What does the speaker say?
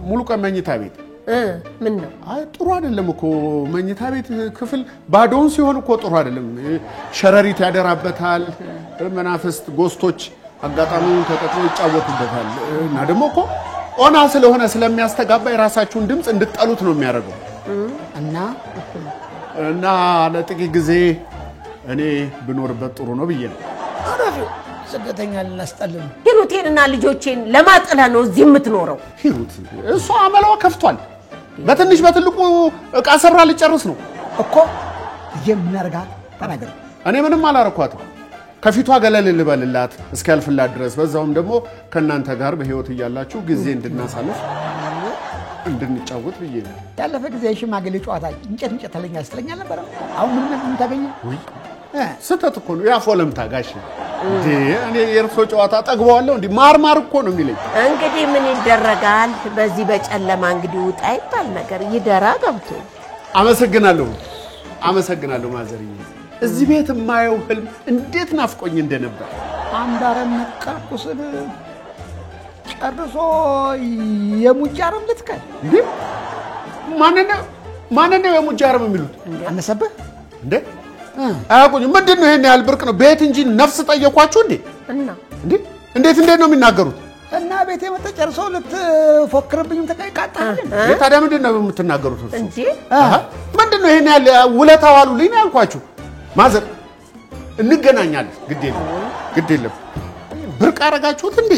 ሙሉ ቀን መኝታ ቤት ምን ነው አይ ጥሩ አይደለም እኮ መኝታ ቤት ክፍል ባዶን ሲሆን እኮ ጥሩ አይደለም ሸረሪት ያደራበታል መናፍስት ጎስቶች አጋጣሚውን ተጠቅመው ይጫወቱበታል እና ደግሞ እኮ ኦና ስለሆነ ስለሚያስተጋባ የራሳችሁን ድምጽ እንድትጠሉት ነው የሚያደርገው እና ለጥቂት ጊዜ እኔ ብኖርበት ጥሩ ነው ብዬ ነው አረፍ ስደተኛ ልናስጠልም ሂሩቴንና ልጆቼን ለማጥላ ነው እዚህ የምትኖረው ሂሩት እሷ አመላው ከፍቷል በትንሽ በትልቁ እቃ ሰራ ልጨርስ ነው እኮ የምናርጋት ተናገር እኔ ምንም አላረኳትም ከፊቷ ገለል ልበልላት እስከልፍላት ድረስ በዛውም ደግሞ ከናንተ ጋር በህይወት ይያላችሁ ጊዜ እንድናሳልፍ እንድንጫወት ብዬ ነው ያለፈ ጊዜ ሽማግሌ ጨዋታ እንጨት ተለኛ አስተለኛል ነበር አሁን ምን ታገኘ ወይ ስተት እኮ ነው ያፎለም ታጋሽ እኔ የርሶ ጨዋታ ጠግበዋለሁ እንዴ ማርማር እኮ ነው የሚለኝ እንግዲህ ምን ይደረጋል በዚህ በጨለማ እንግዲህ ውጣ ይባል ነገር ይደራ ገብቶ አመሰግናለሁ ማዘርዬ እዚህ ቤት ማየው ህልም እንዴት ናፍቆኝ እንደነበር አንዳረም ነቃቁስል ጨርሶ የሙጃርም ልትከል እንዴ ማንነው የሙጃርም የሚሉት አነሰብህ እንዴ አቁኝ ምንድነው ይሄን ያህል ብርቅ ነው ቤት እንጂ ነፍስ ጠየቋችሁ እንዴ እንዴት ነው የሚናገሩት እና ቤት የመተጨርሶ ልትፎክርብኝ ተቀይቃጣል ታዲያ ምንድነው የምትናገሩት እንጂ ምንድነው ይሄን ያህል ውለታው አሉልኝ ነው ያልኳችሁ ማዘር እንገናኛለን ግድ የለም ብርቅ አረጋችሁት እንዴ